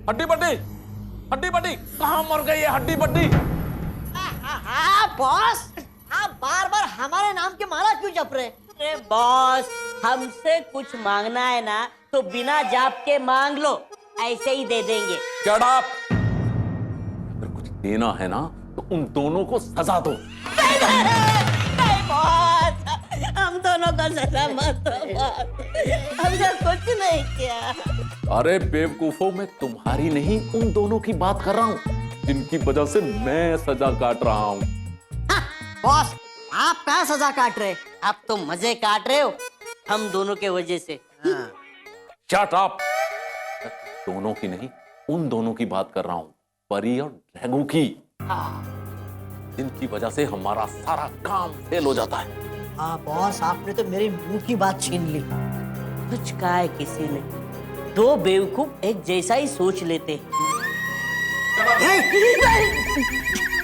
हड्डी बड्डी, हड्डी बड्डी कहाँ मर गई है हड्डी बड्डी? बॉस, आप बार बार हमारे नाम की माला क्यों जप रहे? अरे बॉस, हमसे कुछ मांगना है ना तो बिना जाप के मांग लो, ऐसे ही दे देंगे। Shut up! अगर कुछ देना है ना तो उन दोनों को सजा दो। नहीं बॉस, हम दोनों का सजा मत दो बॉस, हमने कुछ नहीं किया। अरे बेवकूफों, मैं तुम्हारी नहीं उन दोनों की बात कर रहा हूँ जिनकी वजह से मैं सजा काट रहा हूँ। बॉस, आप कहाँ सजा काट रहे? आप तो मजे काट रहे हो हम दोनों के वजह से। Shut up! मैं दोनों की नहीं उन दोनों की बात कर रहा हूँ, परी और ड्रैगो की, जिनकी वजह से हमारा सारा काम फेल हो जाता है। हाँ बॉस, आपने तो मेरे मुंह की बात छीन ली। कुछ कहा है किसी ने, दो बेवकूफ एक जैसा ही सोच लेते।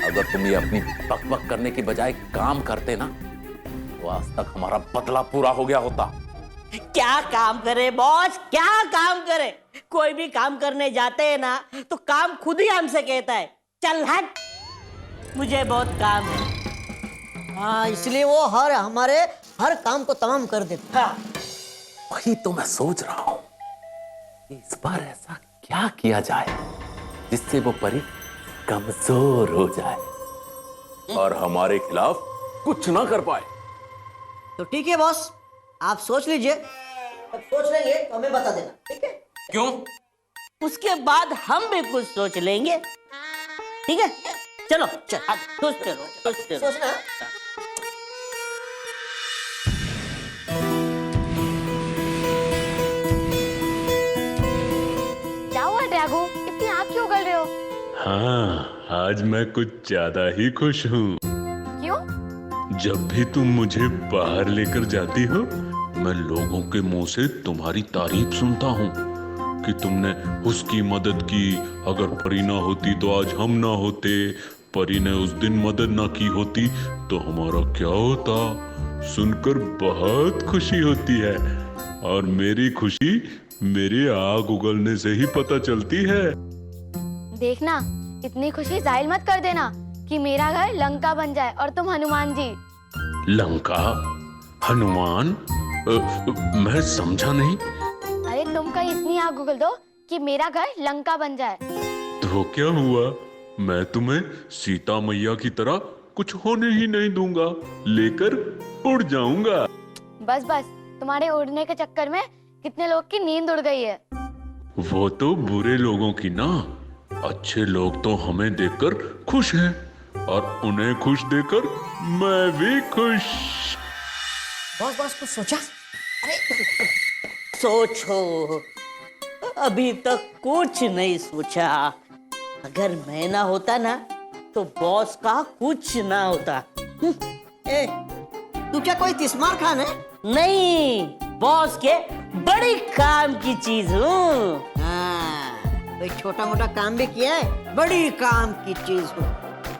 अगर तुम ये अपनी बकबक करने की बजाय काम करते ना तो आज तक हमारा बदला पूरा हो गया होता। क्या काम करे बॉस, क्या काम करे? कोई भी काम करने जाते हैं ना तो काम खुद ही हमसे कहता है चल हट, मुझे बहुत काम है। हाँ, इसलिए वो हमारे हर काम को तमाम कर देता। हाँ। वही तो मैं सोच रहा हूँ कि इस बार ऐसा क्या किया जाए जिससे वो परी कमजोर हो जाए और हमारे खिलाफ कुछ ना कर पाए। तो ठीक है बॉस, आप सोच लीजिए, अब सोच लेंगे तो हमें बता देना, ठीक है? क्यों? उसके बाद हम भी कुछ सोच लेंगे, ठीक है? चलो चल, सोच चलो। सोचना। क्या हुआ ड्रैगो, इतनी आँख क्यों उगल रहे हो? हाँ, आज मैं कुछ ज्यादा ही खुश हूँ। क्यों? जब भी तुम मुझे बाहर लेकर जाती हो, मैं लोगों के मुंह से तुम्हारी तारीफ सुनता हूँ कि तुमने उसकी मदद की, अगर परी ना होती तो आज हम ना होते, परी ने उस दिन मदद ना की होती तो हमारा क्या होता। सुनकर बहुत खुशी होती है और मेरी खुशी मेरी आग उगलने से ही पता चलती है। देखना, इतनी खुशी जाहिर मत कर देना कि मेरा घर लंका बन जाए और तुम हनुमान जी। लंका? हनुमान? मैं समझा नहीं। अरे तुम कहीं इतनी आग उगल दो कि मेरा घर लंका बन जाए। तो क्या हुआ, मैं तुम्हें सीता मैया की तरह कुछ होने ही नहीं दूंगा, लेकर उड़ जाऊंगा। बस बस, तुम्हारे उड़ने के चक्कर में कितने लोग की नींद उड़ गई है। वो तो बुरे लोगों की ना, अच्छे लोग तो हमें देखकर खुश हैं और उन्हें खुश देखकर मैं भी खुश। बॉस कुछ सोचा? सोचो, अभी तक कुछ नहीं सोचा। अगर मैं ना होता ना तो बॉस का कुछ ना होता। ए, तू क्या कोई तिस्मार खान है? नहीं, बॉस के बड़ी काम की चीज हूँ। हाँ, कोई छोटा मोटा काम भी किया है, बड़ी काम की चीज हूँ।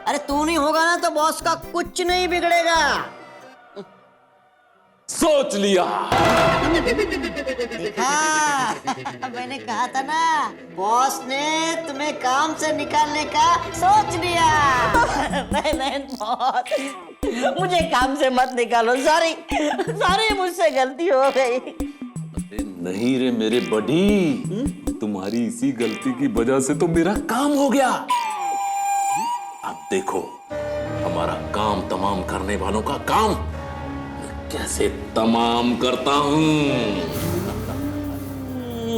अरे तू नहीं होगा ना तो बॉस का कुछ नहीं बिगड़ेगा। सोच लिया। देखा, मैंने कहा था ना, बॉस ने तुम्हें काम से निकालने का सोच लिया। नहीं बॉस, मुझे काम से मत निकालो, सॉरी मुझसे गलती हो गई। अरे नहीं रे मेरे बडी, तुम्हारी इसी गलती की वजह से तो मेरा काम हो गया। अब देखो हमारा काम तमाम करने वालों का काम कैसे तमाम करता हूँ।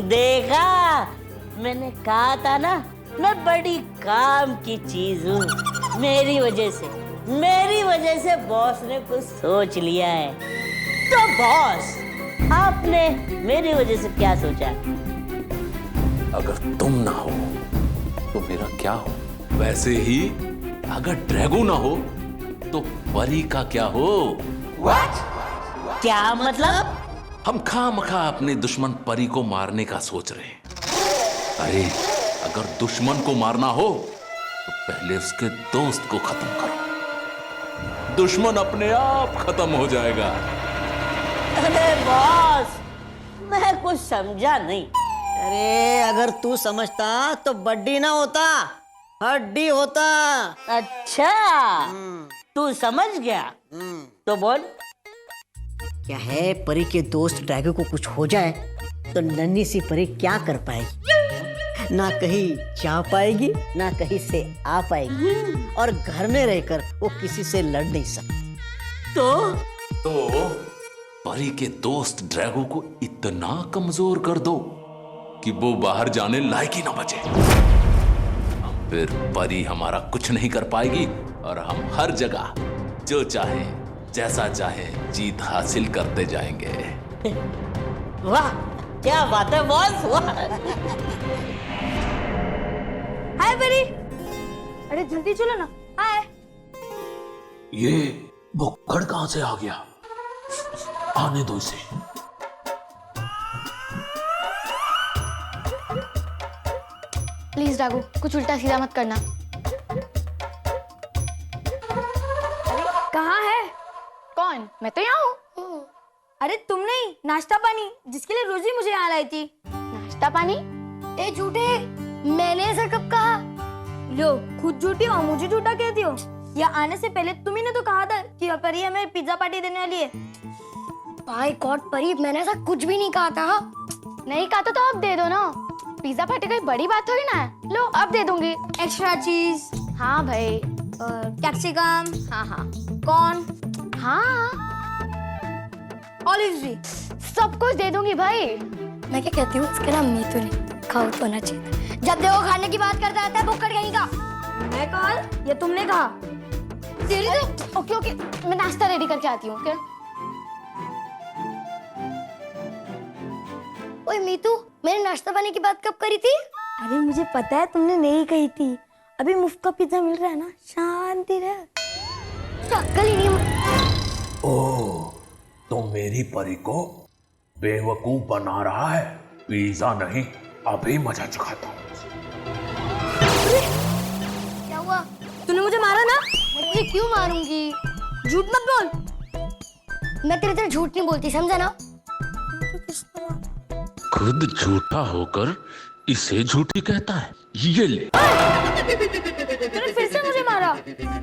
देखा, मैंने कहा था ना, मैं बड़ी काम की चीज हूँ। मेरी वजह से बॉस ने कुछ सोच लिया है। तो बॉस, आपने मेरी वजह से क्या सोचा? अगर तुम ना हो तो मेरा क्या हो, वैसे ही अगर ड्रैगो ना हो तो परी का क्या हो। What? क्या मतलब? हम खामखा अपने दुश्मन परी को मारने का सोच रहे हैं। अरे अगर दुश्मन को मारना हो तो पहले उसके दोस्त को खत्म करो, दुश्मन अपने आप खत्म हो जाएगा। अरे बॉस, मैं कुछ समझा नहीं। अरे अगर तू समझता तो बड्डी ना होता, हड्डी होता। अच्छा, तू समझ गया तो बोल। क्या है, परी के दोस्त ड्रैगो को कुछ हो जाए तो नन्ही सी परी क्या कर पाएगी? ना कहीं जा पाएगी, ना कहीं से आ पाएगी, और घर में रहकर वो किसी से लड़ नहीं सकती। तो परी के दोस्त ड्रैगो को इतना कमजोर कर दो कि वो बाहर जाने लायक ही ना बचे। फिर परी हमारा कुछ नहीं कर पाएगी और हम हर जगह जो चाहे, जैसा चाहे, जीत हासिल करते जाएंगे। वाह, क्या बात है बॉस, वाह। हाय परी। अरे जल्दी चलो ना। हाय। ये भुक्कड़ कहां से आ गया? आने दो इसे। प्लीज ड्रैगो, कुछ उल्टा सीधा मत करना। कहाँ है? कौन? मैं तो यहाँ हूँ। अरे तुम नहीं, नाश्ता पानी जिसके लिए रोजी मुझे यहाँ लाई थी। नाश्ता पानी? ए झूठे, मैंने ऐसा कब कहा? लो, खुद झूठी हो, मुझे झूठा कहती हो। या आने से पहले तुम्ही ने तो कहा था कि परी हमें पिज्जा पार्टी देने वाली है। बाय गॉड परी, मैंने ऐसा कुछ भी नहीं कहा था। नहीं कहा तो अब दे दो ना। पिज्जा पार्टी कोई बड़ी बात थोड़ी ना है। लो अब दे दूंगी। एक्स्ट्रा चीज। हाँ भाई। कैप्सिकम। हाँ हाँ। कॉर्न। हाँ। ऑलिव्स भी। सब कुछ दे दूंगी भाई। मैं क्या कहती हूँ, इसका नाम मीतू नहीं, खाओ तो ना चाहिए। जब देखो खाने की बात करता रहता है, बुक्कड़ कहीं का। मैं कहा या तुमने कहा? ओके ओके, मैं नाश्ता रेडी करके आती हूँ। क्या? ओए मीतू, मैंने नाश्ता पानी की बात कब करी थी? अरे मुझे पता है तुमने नहीं कही थी। अभी मुफ्त का पिज्जा मिल रहा है ना, शांति रह। अक्ल ही नहीं। ओह, तो मेरी परी को बेवकूफ बना रहा है। पिज्जा नहीं, अभी मजा चखाता हूँ। क्या हुआ? तूने मुझे मारा ना? मैं तुझे क्यों मारूंगी? झूठ मत बोल। मैं तेरे तरह झूठ नहीं बोलती, समझा ना? खुद झूठा होकर इसे झूठी कहता है। ये ले। तूने फिर से मुझे मारा।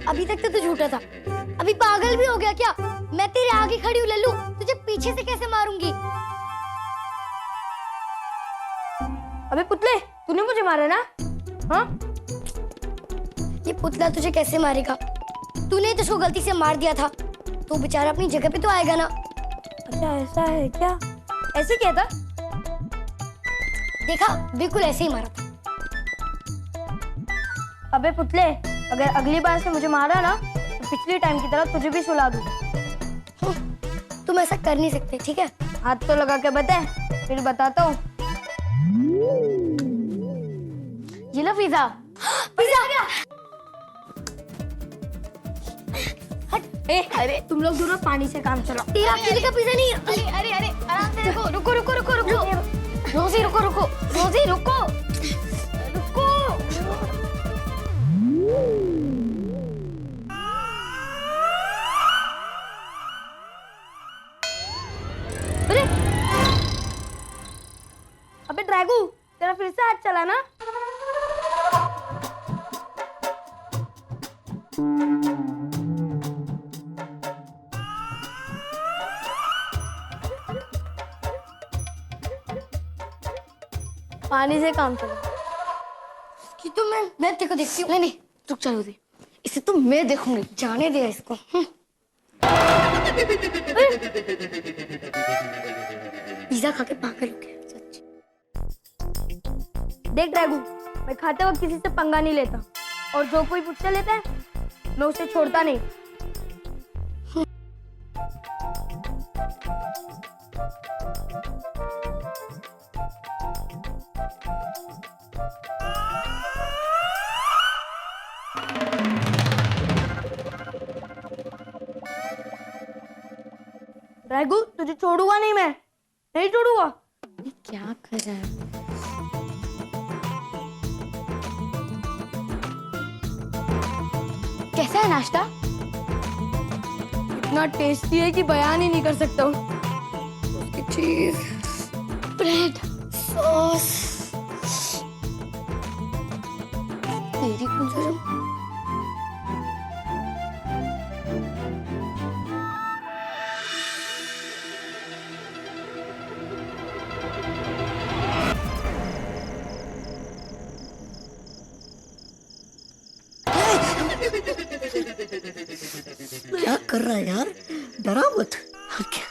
अभी तक तो तू झूठा था, अभी पागल भी हो गया क्या? मैं तेरे आगे खड़ी हूँ लल्लू, तुझे पीछे से कैसे मारूंगी? अबे पुतले, तूने मुझे मारा ना? हाँ? ये पुतला तुझे कैसे मारेगा? तूने तो उसको गलती से मार दिया था, तो बेचारा अपनी जगह पे तो आएगा ना। अच्छा ऐसा है क्या? ऐसे क्या था? देखा, बिल्कुल ऐसे ही मारा था। अबे पुतले, अगर अगली बार से मुझे मारा ना तो पिछली टाइम की तरह तुझे भी सुला दूं। तुम ऐसा कर नहीं सकते, ठीक है? हाथ तो लगा के बता, फिर बताता हूँ। ये लो पिज्जा। पिज्जा! ए, अरे तुम लोग दोनों पानी से काम चलाओ। तेरा अकेले का पिज्जा नहीं। अरे अरे अरे, आराम से रुको रुको रुको रुको रुको। रोजी रुको रुको, रोजी रुको रुको। अरे अबे ड्रैगू, तेरा फिर से हाथ चला ना? पानी से काम चला। कि तो मैं तेरे को देखती हूँ। नहीं नहीं, रुक चलो दे, इसे तो मैं देखूंगी। जाने दे इसको। पिज्जा खा के पागल हो गया सच। देख ड्रैगू, मैं खाते वक्त किसी से पंगा नहीं लेता, और जो कोई मुझसे लेता है मैं उसे छोड़ता नहीं। ड्रैगू, तुझे छोड़ूंगा नहीं, मैं नहीं छोड़ूंगा। क्या कर रहा है? कैसा है नाश्ता? इतना टेस्टी है कि बयान ही नहीं कर सकता हूँ। चीज, ब्रेड, सॉस, क्या कर रहा है यार, डरा मत। क्या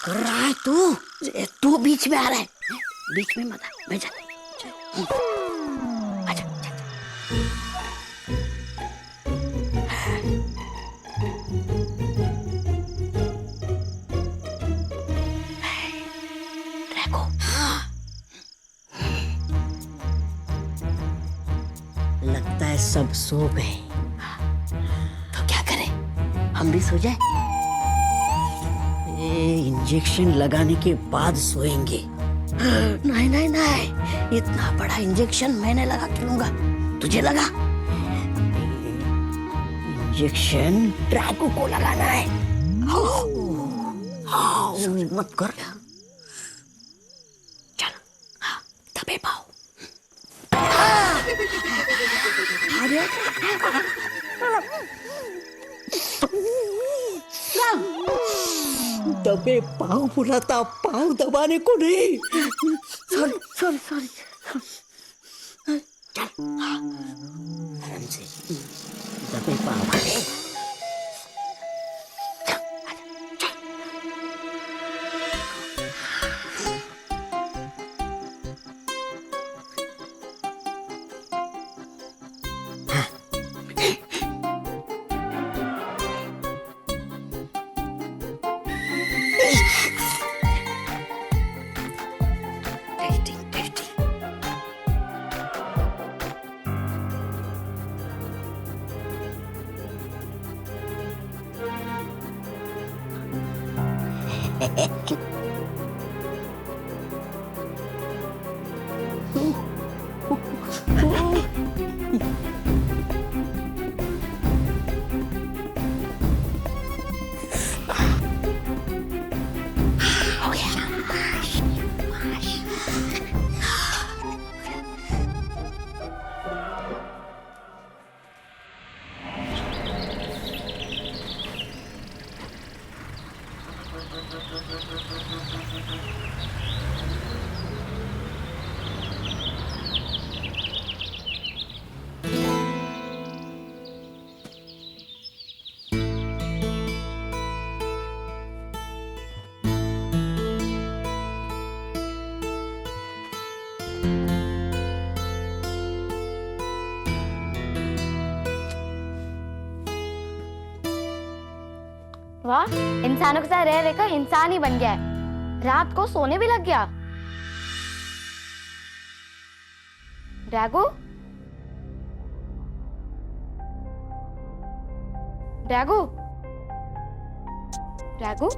कर रहा है तू? तू बीच में आ रहा है, बीच में मत आ, मैं जा। आजा, आजा। ड्रैगो, लगता है सब सो गए, तो क्या करें, हम भी सो जाए? ये इंजेक्शन लगाने के बाद सोएंगे। नहीं नहीं नहीं, इतना बड़ा इंजेक्शन मैंने लगा के लूंगा, तुझे लगा? इंजेक्शन ड्रैगो को लगाना है। मत कर, चल दबे पाओ। दबे पाँव बुलाता, पाँव दबाने को नहीं। सॉरी सॉरी सॉरी, चल आराम से, दबे पाँव। वाह, इंसानों के साथ रह रहकर इंसान ही बन गया है। रात को सोने भी लग गया। ड्रैगो, ड्रैगो, ड्रैगो,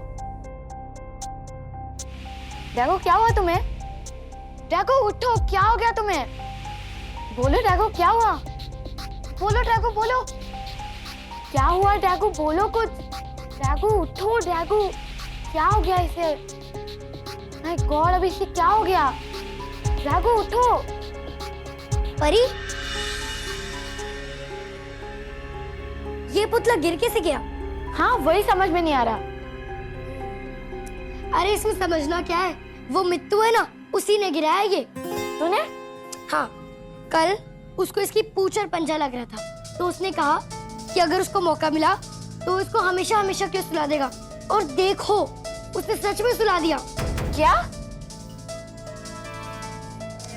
ड्रैगो, क्या हुआ तुम्हें? ड्रैगो उठो, क्या हो गया तुम्हें? बोलो ड्रैगो, क्या हुआ? बोलो ड्रैगो, बोलो क्या हुआ? ड्रैगो बोलो कुछ। ड्रैगो उठो, ड्रैगो क्या हो गया इसे? माय गॉड, अभी इसे क्या हो गया? ड्रैगो उठो। परी, ये पुतला गिर कैसे गया? हाँ, वही समझ में नहीं आ रहा। अरे इसमें समझना क्या है, वो मित्तू है ना, उसी ने गिराया ये। तूने? हाँ, कल उसको इसकी पूंछ और पंजा लग रहा था, तो उसने कहा कि अगर उसको मौका मिला तो इसको हमेशा हमेशा क्यों सुला देगा। और देखो, उसने सच में सुला दिया। क्या?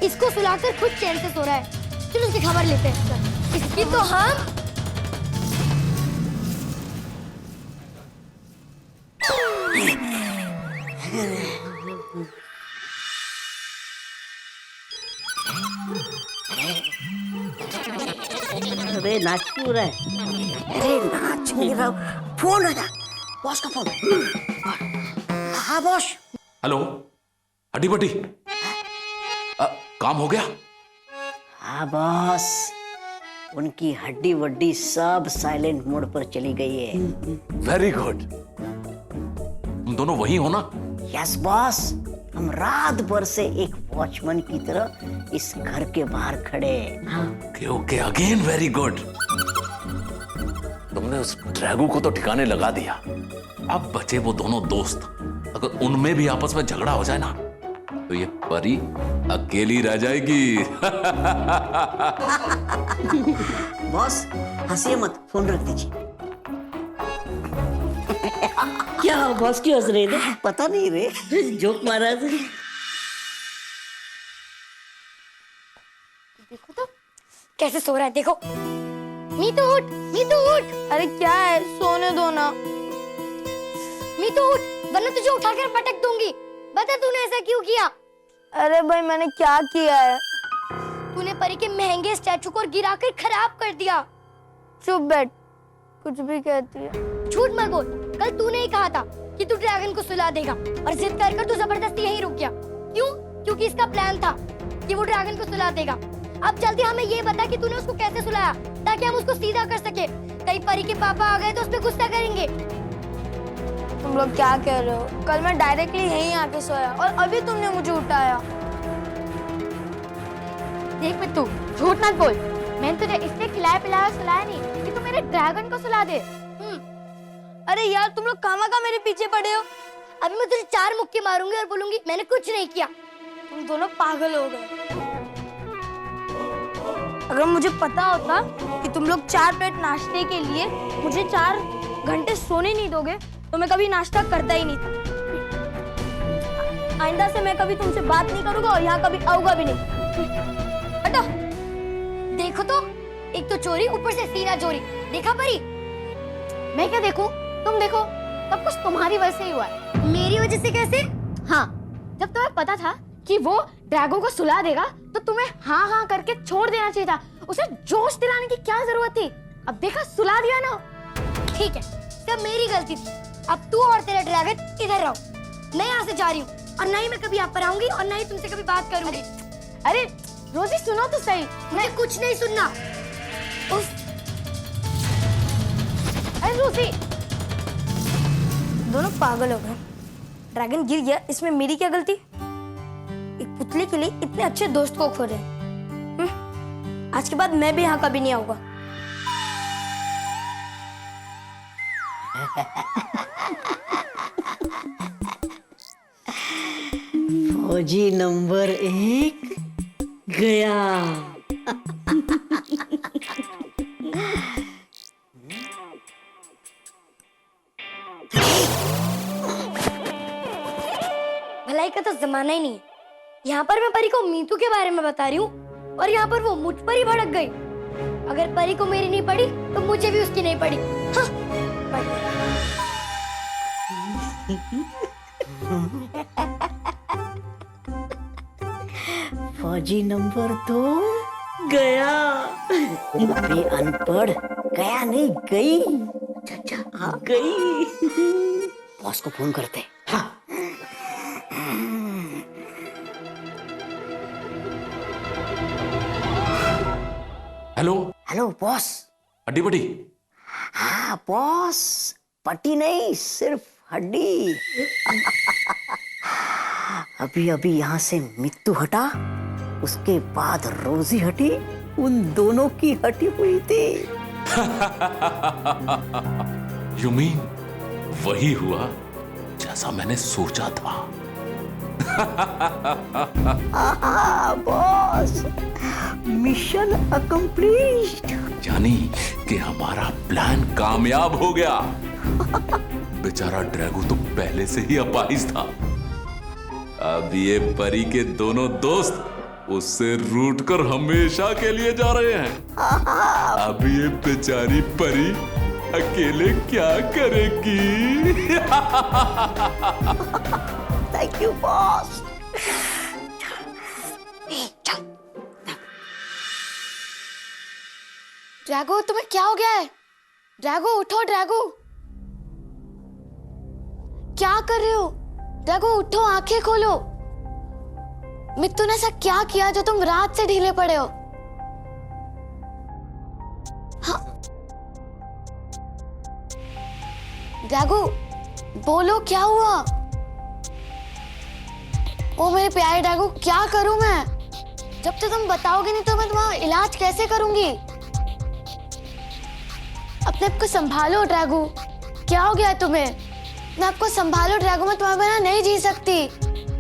इसको सुलाकर खुद चैन से सो रहा है। चलो उसकी खबर लेते हैं। इसकी तो हम अबे नाच क्यों रहा है? अरे नाच नहीं रहा, फोन है ना, बॉस का फोन। हाँ बॉस। हेलो, हड्डी बड्डी, काम हो गया? हाँ बॉस, उनकी हड्डी वड्डी सब साइलेंट मोड पर चली गई है। Very good. तुम दोनों वही हो ना? यस बॉस, हम रात भर से एक वॉचमैन की तरह इस घर के बाहर खड़े हैं। Okay okay, again very good. तुमने उस ड्रैगो को तो ठिकाने लगा दिया। अब बचे वो दोनों दोस्त, अगर उनमें भी आपस में झगड़ा हो जाए ना, तो ये परी अकेली रह जाएगी। बॉस हंसिए मत, फोन रख दीजिए। क्या बॉस क्यों हंस रहे थे? पता नहीं रे। जोक मारा था। देखो तो कैसे सो रहा है, देखो। मीतू उठ, मीतू उठ। अरे क्या है, सोने दो ना। मीतू उठ, वरना तुझे उठाकर पटक दूंगी। बता तूने ऐसा क्यों किया? अरे भाई मैंने क्या किया है? तूने परी के महंगे स्टैचू को गिराकर खराब कर दिया। चुप बैठ, कुछ भी कहती है। झूठ मत बोल, कल तूने ही कहा था कि तू ड्रैगन को सुला देगा और जिद कर तू जबरदस्ती यहीं रुक गया। क्यों? क्योंकि इसका प्लान था कि वो ड्रैगन को सुला देगा। अब जल्दी हमें ये बता कि तूने उसको कैसे सुलाया, ताकि हम उसको सीधा कर सके। कहीं परी के पापा आ गए तो उस पे गुस्सा करेंगे। तुम लोग क्या कह रहे हो? कल मैं डायरेक्टली यहीं आके सोया और अभी तुमने मुझे उठाया। देख मित्तू, झूठ मत बोल। मैंने तुझे इसलिए खिलाया पिलाया सुलाया नहीं कि तू मेरे ड्रैगन को सुला दे। अरे यार तुम लोग कहाँ मेरे पीछे पड़े हो? अभी मैं तुझे 4 मुक्के मारूंगी और बोलूंगी मैंने कुछ नहीं किया। तुम दोनों पागल हो गए। अगर मुझे पता होता कि तुम लोग 4 प्लेट नाश्ते के लिए मुझे 4 घंटे सोने नहीं दोगे तो मैं कभी नाश्ता करता ही नहीं था। आइंदा से मैं कभी तुमसे बात नहीं करूंगा और यहाँ कभी आऊंगा भी नहीं। हटो। देखो तो, एक तो चोरी, ऊपर से सीना चोरी। देखा परी? मैं क्या देखूं? तुम देखो, सब कुछ तुम्हारी वजह से ही हुआ है। मेरी वजह से कैसे? हाँ, जब तुम्हें पता था कि वो ड्रैगो को सुला देगा तो तुम्हें हाँ हाँ करके छोड़ देना चाहिए था। उसे जोश दिलाने की क्या जरूरत थी? अब देखा, सुला दिया ना। ठीक है, सब मेरी गलती थी। अब तू और तेरा ड्रैगन इधर रहो। मैं यहाँ से जा रही हूँ और ना ही मैं कभी यहाँ पर आऊंगी और ना ही तुमसे कभी बात करूंगी। अरे रोजी सुनो तो सही। मुझे कुछ नहीं सुनना। अरे रोजी, दोनों पागल हो गए। ड्रैगन गिर गया, इसमें मेरी क्या गलती? एक पुतले के लिए इतने अच्छे दोस्त को खो रहे। आज के बाद मैं भी यहाँ कभी नहीं आऊंगा। फौजी नंबर 1 गया। भलाई का तो जमाना ही नहीं है। यहाँ पर मैं परी को मीतू के बारे में बता रही हूँ और यहाँ पर वो मुझ पर ही भड़क गई। अगर परी को मेरी नहीं पड़ी तो मुझे भी उसकी नहीं पड़ी। हाँ, पड़ गई। फौजी नंबर 2 गया। अरे अनपढ़, गया नहीं गई। अच्छा हाँ गई। बॉस को फोन करते। हाँ। Hello hello boss. हड्डी बड्डी। हाँ बॉस, पट्टी नहीं, सिर्फ हड्डी। अभी अभी यहाँ से मित्तू हटा, उसके बाद रोजी हटी, उन दोनों की हटी हुई थी। यू मीन वही हुआ जैसा मैंने सोचा था। Boss, mission accomplished. यानी कि हमारा प्लान कामयाब हो गया। बेचारा ड्रैगो तो पहले से ही अपाहिज था। अब ये परी के दोनों दोस्त उससे रूठ कर हमेशा के लिए जा रहे हैं। अब ये बेचारी परी अकेले क्या करेगी? Thank you boss. ड्रैगो, तुम्हें क्या हो गया है? ड्रैगो उठो, ड्रैगो क्या कर रहे हो? ड्रैगो उठो, आंखें खोलो। मित्तू ने ऐसा क्या किया जो तुम रात से ढीले पड़े हो? हाँ ड्रैगो, बोलो क्या हुआ? ओ मेरे प्यारे ड्रैगो, क्या करूं मैं? जब तक तुम बताओगे नहीं तो मैं तुम्हारा इलाज कैसे करूंगी? अपने आप को संभालो ड्रैगो। क्या हो गया तुम्हें? मैं आपको संभालो ड्रैगो, मैं तुम्हारे बिना नहीं जी सकती।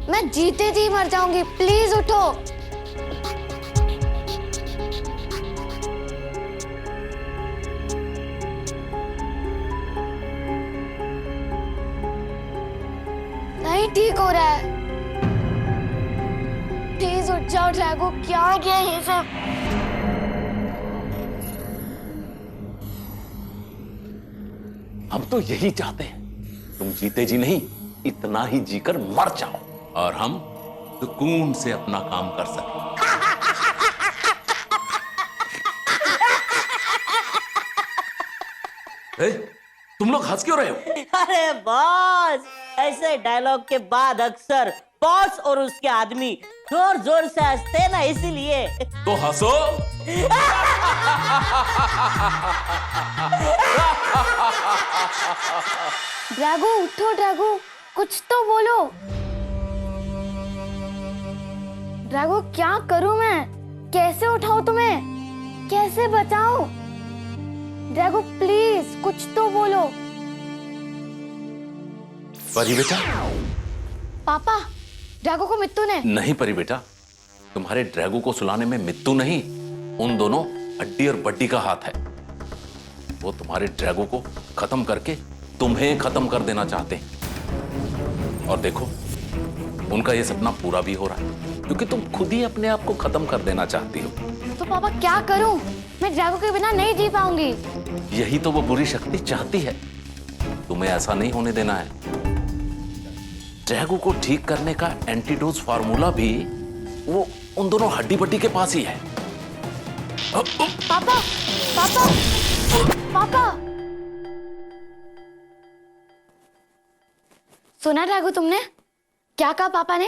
मैं जीते जी मर जाऊंगी, प्लीज उठो। नहीं ठीक हो रहा है, प्लीज उठ जाओ ड्रैगो, क्या क्या है ये सब? हम तो यही चाहते हैं, तुम जीते जी नहीं, इतना ही जीकर मर जाओ और हम सुकून से अपना काम कर सकें। तुम लोग हंस क्यों रहे हो? अरे बॉस, ऐसे डायलॉग के बाद अक्सर बॉस और उसके आदमी जोर जोर से हंसते हैं ना, इसीलिए। तो हंसो। ड्रैगो उठो, ड्रैगो कुछ तो बोलो। ड्रैगो क्या करूं मैं, कैसे उठाऊं तुम्हें, कैसे बचाऊं? ड्रैगो प्लीज कुछ तो बोलो। परी बेटा। पापा, ड्रैगो को मित्तू ने। नहीं परी बेटा, तुम्हारे ड्रैगो को सुलाने में मित्तू नहीं, उन दोनों हड्डी और बड्डी का हाथ है। वो तुम्हारे ड्रैगो को खत्म करके तुम्हें खत्म कर देना चाहते हैं। और देखो, उनका ये सपना पूरा भी हो रहा है, क्योंकि तुम खुद ही अपने आप को खत्म कर देना चाहती हो। तो पापा क्या करूं, मैं ड्रैगो के बिना नहीं जी पाऊंगी। यही तो वो बुरी शक्ति चाहती है, तुम्हें ऐसा नहीं होने देना है। ड्रैगो को ठीक करने का एंटीडोज फार्मूला भी वो उन दोनों हड्डी बड्डी के पास ही है। पापा, पापा, पापा, सुना ड्रैगो तुमने क्या कहा पापा ने?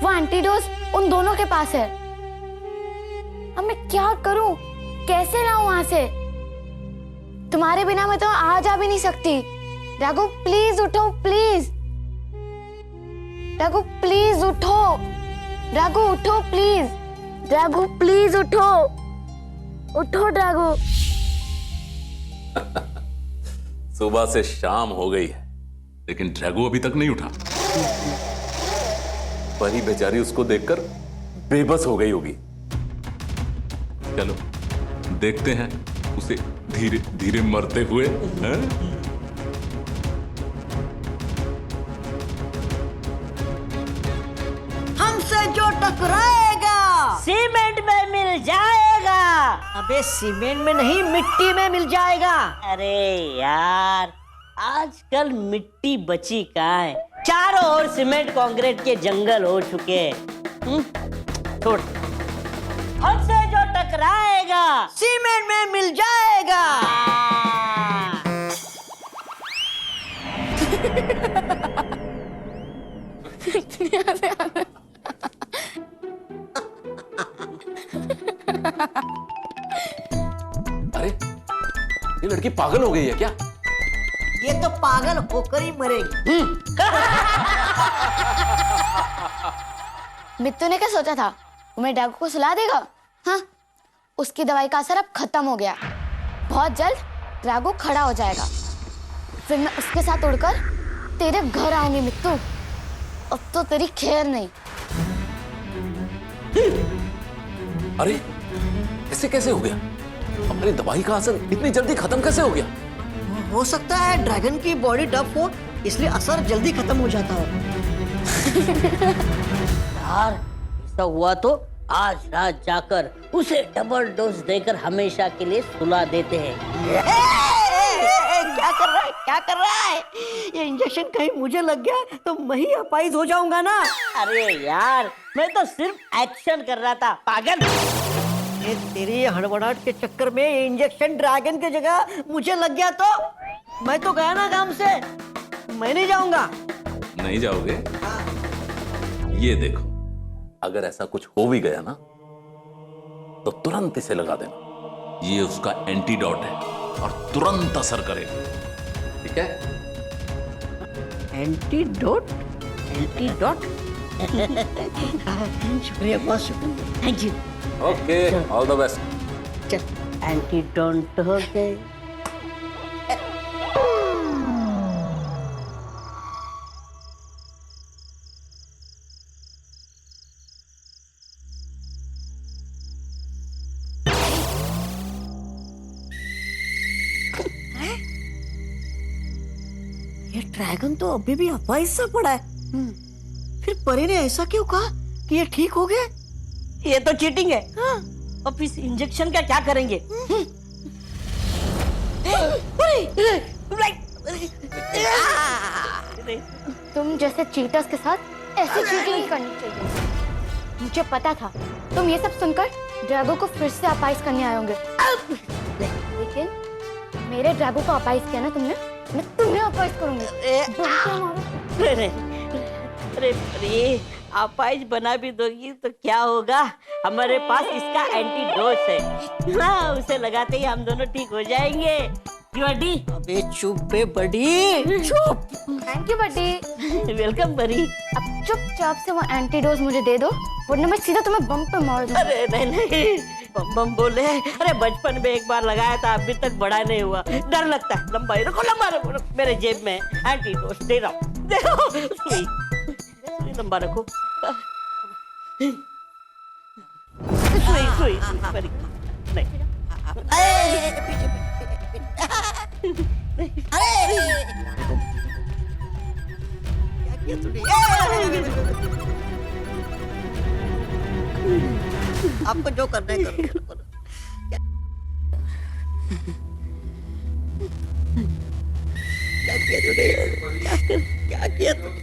वो एंटीडोज उन दोनों के पास है। अब मैं क्या करूं, कैसे लाऊं वहां से? तुम्हारे बिना मैं तो आ जा भी नहीं सकती। ड्रैगो प्लीज उठो, प्लीज। ड्रैगो प्लीज उठो, ड्रैगो उठो प्लीज। ड्रैगो प्लीज उठो, उठो ड्रैगो। सुबह से शाम हो गई है, लेकिन ड्रैगो अभी तक नहीं उठा। परी बेचारी उसको देखकर बेबस हो गई होगी। चलो देखते हैं उसे धीरे धीरे मरते हुए। हमसे जो टकराएगा सीमेंट में मिल जाएगा। अबे सीमेंट में नहीं, मिट्टी में मिल जाएगा। अरे यार, आजकल मिट्टी बची कहाँ है, चारों ओर सीमेंट कंक्रीट के जंगल हो चुके हैं। छोड़, हमसे जो टकराएगा सीमेंट में मिल जाएगा। अरे ये लड़की पागल हो गई है क्या? ये तो पागल होकर ही मरेगी। मित्तू ने क्या सोचा था, मैं ड्रैगो को सुला देगा? हाँ, उसकी दवाई का असर अब खत्म हो गया। बहुत जल्द ड्रैगो खड़ा हो जाएगा, फिर मैं उसके साथ उड़कर तेरे घर आऊंगी मित्तू। अब तो तेरी खैर नहीं। अरे ऐसे कैसे हो गया? हमारी दवाई का असर इतनी जल्दी खत्म कैसे हो गया? हो सकता है ड्रैगन की बॉडी टफ हो, इसलिए असर जल्दी खत्म हो जाता हो। यार, ऐसा हुआ तो आज रात जाकर उसे डबल डोज देकर हमेशा के लिए सुला देते हैं। क्या कर रहा है, क्या कर रहा है? ये इंजेक्शन कहीं मुझे लग गया तो मैं ही अपाइज हो जाऊंगा ना। अरे यार, मैं तो सिर्फ एक्शन कर रहा था, पागल। ये तेरी हड़बड़ाहट के चक्कर में ये इंजेक्शन ड्रैगन की जगह मुझे लग गया तो मैं तो गया ना काम से। मैं नहीं जाऊंगा। नहीं जाओगे? ये देखो, अगर ऐसा कुछ हो भी गया ना तो तुरंत इसे लगा देना। ये उसका एंटीडोट है और तुरंत असर करेगा। ठीक है? एंटीडोट? एंटीडोट? शुक्रिया बॉस, शुक्रिया, thank you. Okay, all the best. चल, एंटीडोट हो गए। ये ड्रैगन तो अभी भी अपाहिज सा पड़ा है। फिर परी ने ऐसा क्यों कहा कि ये ठीक हो गया? ये तो चीटिंग है। अब इस इंजेक्शन का क्या करेंगे? तुम जैसे चीटर्स के साथ ऐसी चीटिंग नहीं करनी चाहिए। मुझे पता था तुम ये सब सुनकर ड्रैगो को फिर से अपाइज करने आए होंगे, लेकिन मेरे ड्रैगो को अपाइज किया ना तुमने, मैं तुम्हें अपाइज करूंगी। अरे अपाइज बना भी दोगी तो क्या होगा? हमारे पास इसका एंटीडोट है। हाँ, उसे लगाते ही हम दोनों ठीक हो जाएंगे। बड़ी, अबे चुप बे बड़ी, चुप। Thank you Buddy. वेलकम बड़ी। अब चुपचाप से वो एंटीडोज मुझे दे दो, वरना मैं सीधा तुम्हें बम पे मार दूंगी। अरे नहीं, बम बम बोले। अरे बचपन में एक बार लगाया था, अभी तक बड़ा नहीं हुआ, डर लगता है। लंबा ही रखो, लंबा रखो। मेरे जेब में एंटीडोट दे रहा हूँ, देखो। सुई लंबा रखो। सुई बड़ी नहीं। आपको जो करना है करो। क्या किया तूने? क्या किया तूने?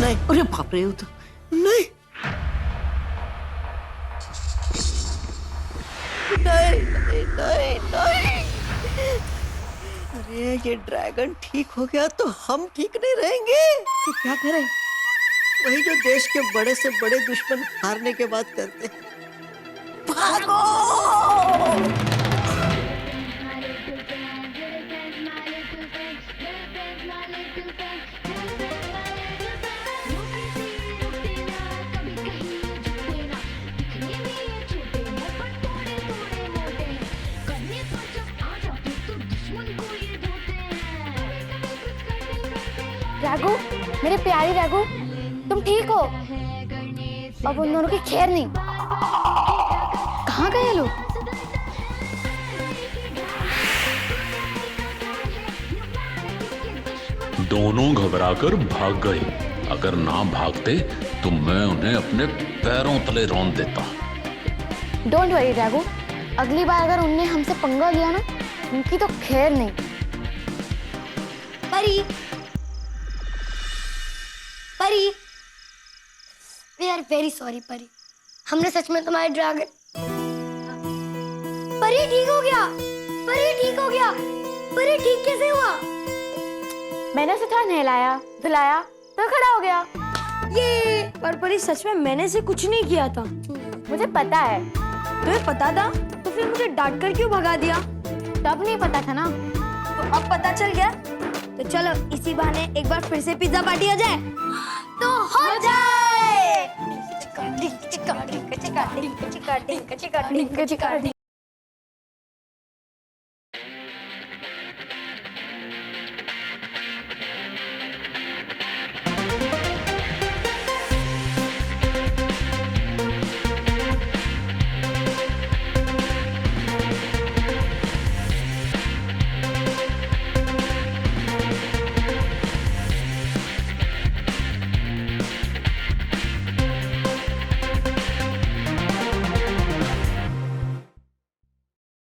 नहीं, अरे बाप रे, तो नहीं नहीं नहीं नहीं। अरे ये ड्रैगन ठीक हो गया तो हम ठीक नहीं रहेंगे। तो क्या करें? वही जो देश के बड़े से बड़े दुश्मन हारने के बाद करते हैं, भागो। रैगू, मेरे प्यारी रैगू, तुम ठीक हो? अब उन दोनों की खैर नहीं। कहाँ गए ये लोग? दोनों घबराकर भाग गए। अगर ना भागते तो मैं उन्हें अपने पैरों तले रौंद देता। डोंट वरी रैगू, अगली बार अगर उनने हमसे पंगा लिया ना, उनकी तो खैर नहीं। परी, परी, वी आर वेरी सॉरी परी। हमने सच में तुम्हारे ड्रैगन। परी ठीक हो गया, परी ठीक हो गया। परी ठीक कैसे हुआ? मैंने उसे थोड़ा नहलाया धुलाया तो खड़ा हो गया। ये पर परी सच में मैंने से कुछ नहीं किया था। मुझे पता है। तुम्हें पता था तो फिर मुझे डांट कर क्यों भगा दिया? तब नहीं पता था ना। तो अब पता चल गया, तो चलो इसी बहाने एक बार फिर से पिज्जा पार्टी हो जाए। तो हो जाए।